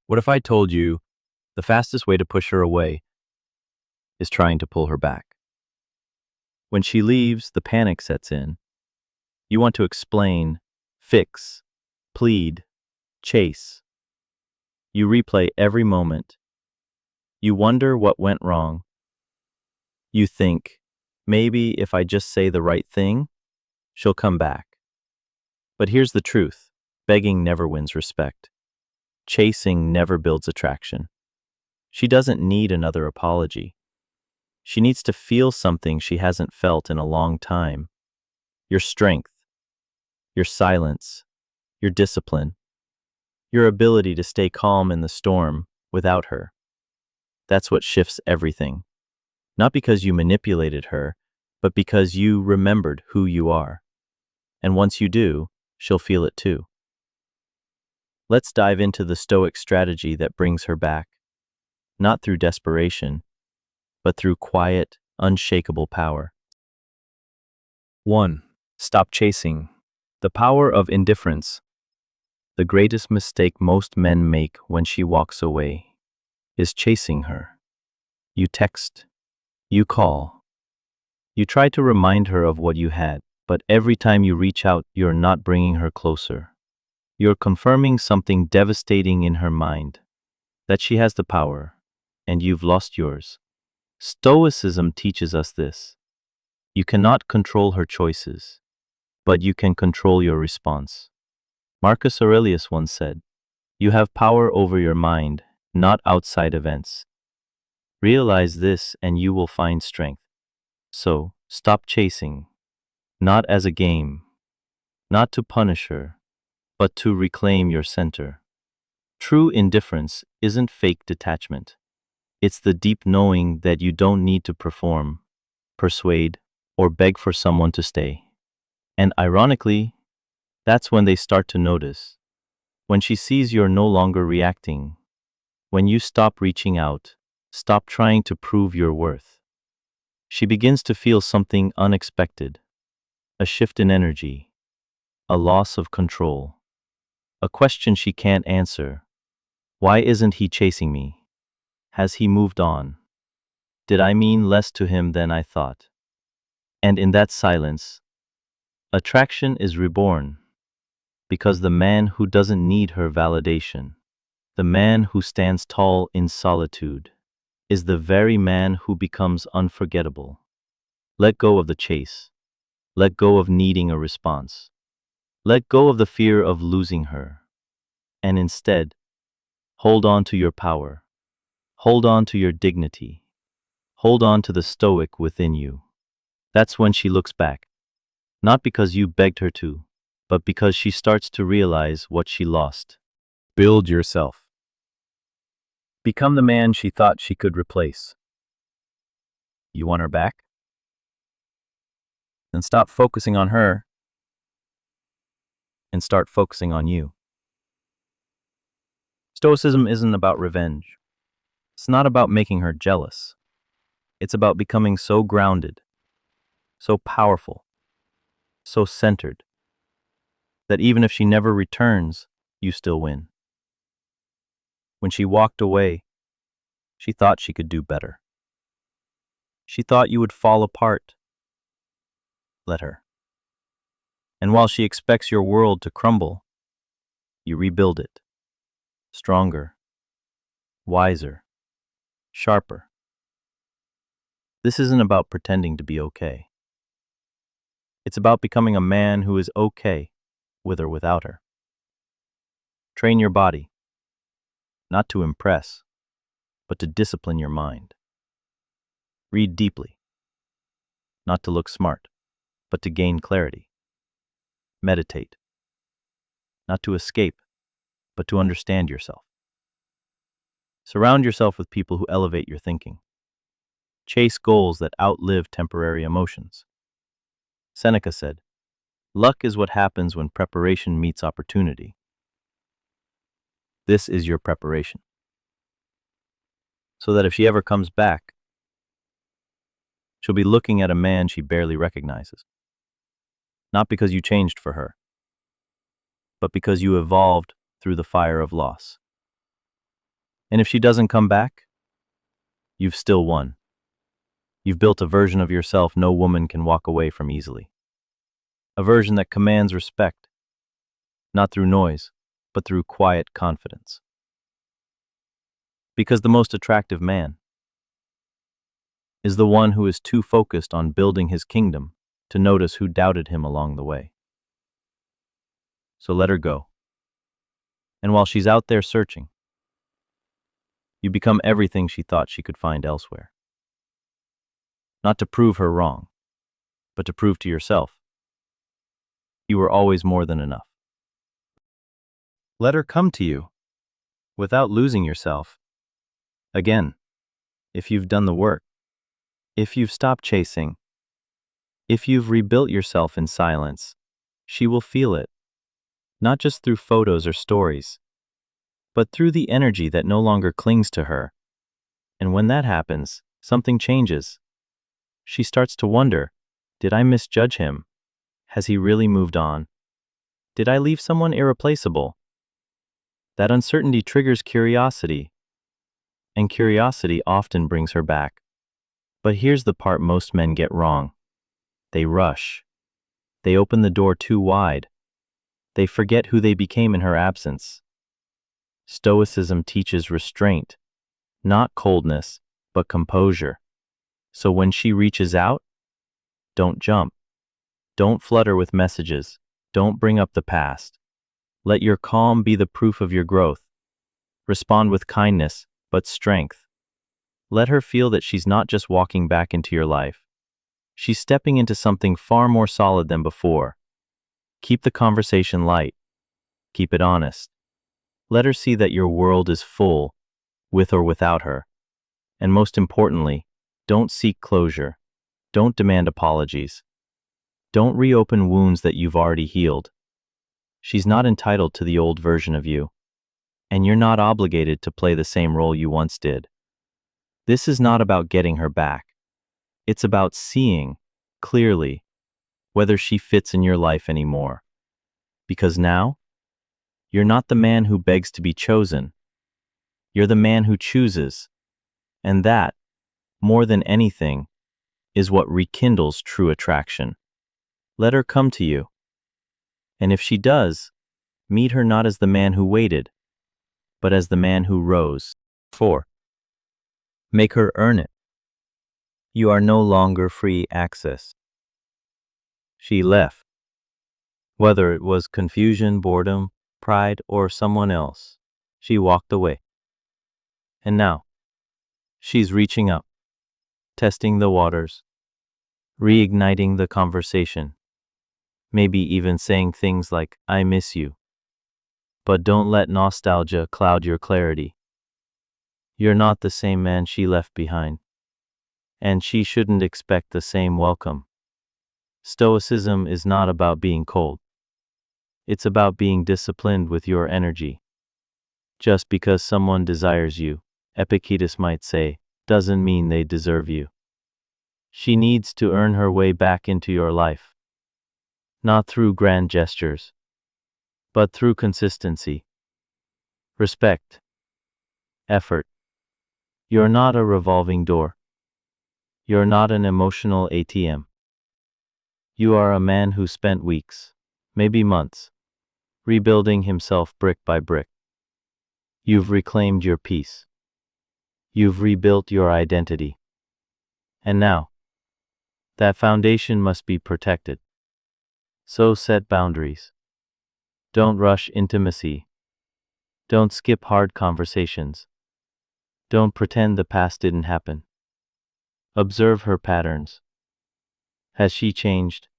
What if I told you the fastest way to push her away is trying to pull her back? When she leaves, the panic sets in. You want to explain, fix, plead, chase. You replay every moment. You wonder what went wrong. You think, maybe if I just say the right thing, she'll come back. But here's the truth. Begging never wins respect. Chasing never builds attraction. She doesn't need another apology. She needs to feel something she hasn't felt in a long time. Your strength, your silence, your discipline, your ability to stay calm in the storm without her. That's what shifts everything. Not because you manipulated her, but because you remembered who you are. And once you do, she'll feel it too. Let's dive into the Stoic strategy that brings her back. Not through desperation, but through quiet, unshakable power. 1. Stop chasing. The power of indifference. The greatest mistake most men make when she walks away is chasing her. You text, you call, you try to remind her of what you had, but every time you reach out, you're not bringing her closer. You're confirming something devastating in her mind, that she has the power, and you've lost yours. Stoicism teaches us this. You cannot control her choices, but you can control your response. Marcus Aurelius once said, "You have power over your mind, not outside events." Realize this and you will find strength. So, stop chasing, not as a game, not to punish her, but to reclaim your center. True indifference isn't fake detachment. It's the deep knowing that you don't need to perform, persuade, or beg for someone to stay. And ironically, that's when they start to notice. When she sees you're no longer reacting. When you stop reaching out, stop trying to prove your worth. She begins to feel something unexpected. A shift in energy. A loss of control. A question she can't answer. Why isn't he chasing me? Has he moved on? Did I mean less to him than I thought? And in that silence, attraction is reborn. Because the man who doesn't need her validation, the man who stands tall in solitude, is the very man who becomes unforgettable. Let go of the chase. Let go of needing a response. Let go of the fear of losing her. And instead, hold on to your power. Hold on to your dignity. Hold on to the stoic within you. That's when she looks back. Not because you begged her to, but because she starts to realize what she lost. Build yourself. Become the man she thought she could replace. You want her back? Then stop focusing on her and start focusing on you. Stoicism isn't about revenge. It's not about making her jealous. It's about becoming so grounded, so powerful, so centered, that even if she never returns, you still win. When she walked away, she thought she could do better. She thought you would fall apart. Let her. And while she expects your world to crumble, you rebuild it. Stronger, wiser, sharper. This isn't about pretending to be okay. It's about becoming a man who is okay with or without her. Train your body, not to impress, but to discipline your mind. Read deeply, not to look smart, but to gain clarity. Meditate, not to escape, but to understand yourself. Surround yourself with people who elevate your thinking. Chase goals that outlive temporary emotions. Seneca said, "Luck is what happens when preparation meets opportunity." This is your preparation. So that if she ever comes back, she'll be looking at a man she barely recognizes. Not because you changed for her, but because you evolved through the fire of loss. And if she doesn't come back, you've still won. You've built a version of yourself no woman can walk away from easily. A version that commands respect, not through noise, but through quiet confidence. Because the most attractive man is the one who is too focused on building his kingdom to notice who doubted him along the way. So let her go. And while she's out there searching, you become everything she thought she could find elsewhere. Not to prove her wrong, but to prove to yourself you were always more than enough. Let her come to you without losing yourself. Again, if you've done the work, if you've stopped chasing, if you've rebuilt yourself in silence, she will feel it, not just through photos or stories, but through the energy that no longer clings to her. And when that happens, something changes. She starts to wonder, did I misjudge him? Has he really moved on? Did I leave someone irreplaceable? That uncertainty triggers curiosity, and curiosity often brings her back. But here's the part most men get wrong. They rush. They open the door too wide. They forget who they became in her absence. Stoicism teaches restraint, not coldness, but composure. So when she reaches out, don't jump. Don't flutter with messages. Don't bring up the past. Let your calm be the proof of your growth. Respond with kindness, but strength. Let her feel that she's not just walking back into your life. She's stepping into something far more solid than before. Keep the conversation light. Keep it honest. Let her see that your world is full, with or without her. And most importantly, don't seek closure. Don't demand apologies. Don't reopen wounds that you've already healed. She's not entitled to the old version of you, and you're not obligated to play the same role you once did. This is not about getting her back. It's about seeing, clearly, whether she fits in your life anymore. Because now, you're not the man who begs to be chosen. You're the man who chooses. And that, more than anything, is what rekindles true attraction. Let her come to you. And if she does, meet her not as the man who waited, but as the man who rose. 4. Make her earn it. You are no longer free access. She left. Whether it was confusion, boredom, pride, or someone else, she walked away. And now, she's reaching up, testing the waters, reigniting the conversation, maybe even saying things like, I miss you. But don't let nostalgia cloud your clarity. You're not the same man she left behind, and she shouldn't expect the same welcome. Stoicism is not about being cold. It's about being disciplined with your energy. Just because someone desires you, Epictetus might say, doesn't mean they deserve you. She needs to earn her way back into your life. Not through grand gestures, but through consistency, respect, effort. You're not a revolving door. You're not an emotional ATM. You are a man who spent weeks, maybe months, rebuilding himself brick by brick. You've reclaimed your peace. You've rebuilt your identity. And now, that foundation must be protected. So set boundaries. Don't rush intimacy. Don't skip hard conversations. Don't pretend the past didn't happen. Observe her patterns. Has she changed?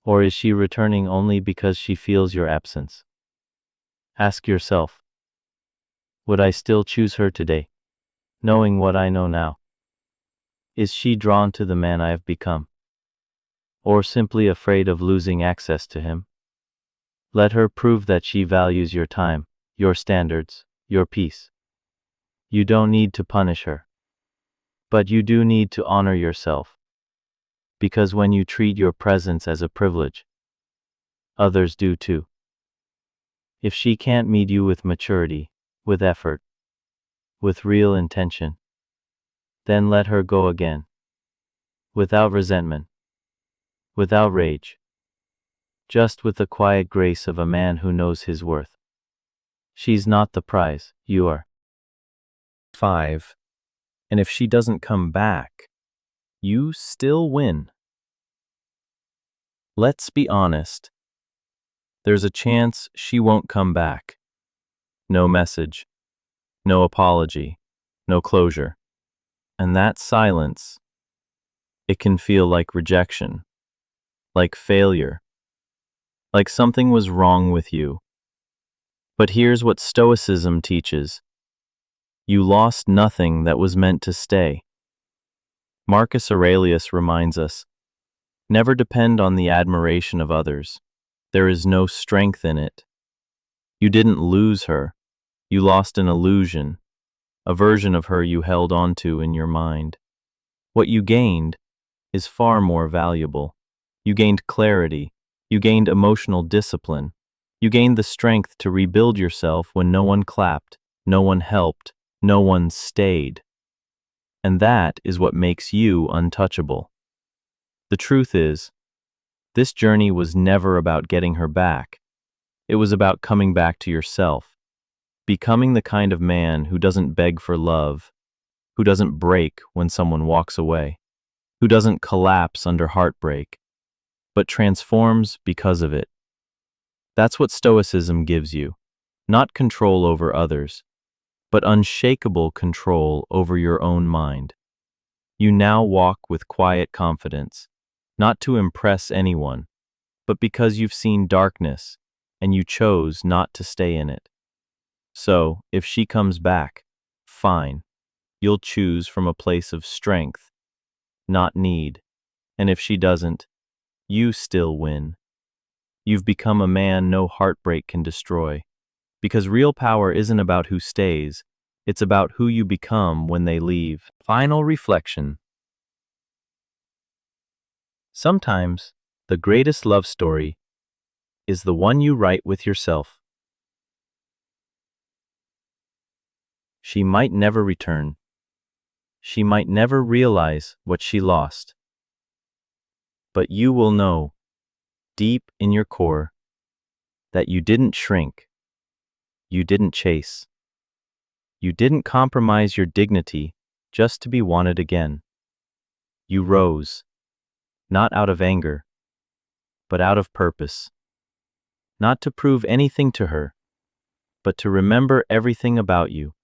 Or is she returning only because she feels your absence? Ask yourself, would I still choose her today, knowing what I know now? Is she drawn to the man I have become? Or simply afraid of losing access to him? Let her prove that she values your time, your standards, your peace. You don't need to punish her. But you do need to honor yourself. Because when you treat your presence as a privilege, others do too. If she can't meet you with maturity, with effort, with real intention. Then let her go again, without resentment, without rage, just with the quiet grace of a man who knows his worth. She's not the prize, you are. 5. And if she doesn't come back, you still win. Let's be honest. There's a chance she won't come back. No message, no apology, no closure. And that silence, it can feel like rejection, like failure, like something was wrong with you. But here's what Stoicism teaches. You lost nothing that was meant to stay. Marcus Aurelius reminds us, never depend on the admiration of others. There is no strength in it. You didn't lose her. You lost an illusion, a version of her you held onto in your mind. What you gained is far more valuable. You gained clarity. You gained emotional discipline. You gained the strength to rebuild yourself when no one clapped, no one helped, no one stayed. And that is what makes you untouchable. The truth is, this journey was never about getting her back. It was about coming back to yourself, becoming the kind of man who doesn't beg for love, who doesn't break when someone walks away, who doesn't collapse under heartbreak, but transforms because of it. That's what Stoicism gives you, not control over others, but unshakable control over your own mind. You now walk with quiet confidence, not to impress anyone, but because you've seen darkness and you chose not to stay in it. So, if she comes back, fine. You'll choose from a place of strength, not need. And if she doesn't, you still win. You've become a man no heartbreak can destroy. Because real power isn't about who stays, it's about who you become when they leave. Final reflection. Sometimes, the greatest love story is the one you write with yourself. She might never return. She might never realize what she lost. But you will know, deep in your core, that you didn't shrink. You didn't chase. You didn't compromise your dignity just to be wanted again. You rose, not out of anger, but out of purpose. Not to prove anything to her, but to remember everything about you.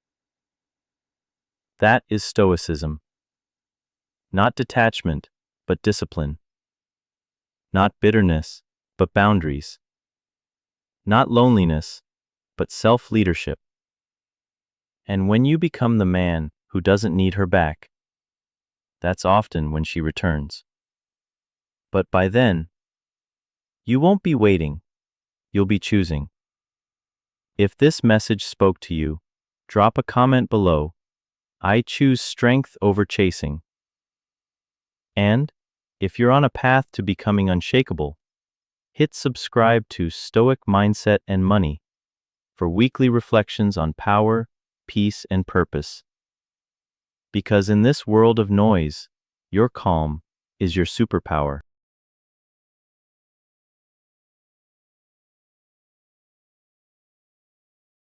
That is Stoicism. Not detachment, but discipline. Not bitterness, but boundaries. Not loneliness, but self-leadership. And when you become the man who doesn't need her back, that's often when she returns. But by then, you won't be waiting, you'll be choosing. If this message spoke to you, drop a comment below. I choose strength over chasing. And, if you're on a path to becoming unshakable, hit subscribe to Stoic Mindset and Money for weekly reflections on power, peace, and purpose. Because in this world of noise, your calm is your superpower.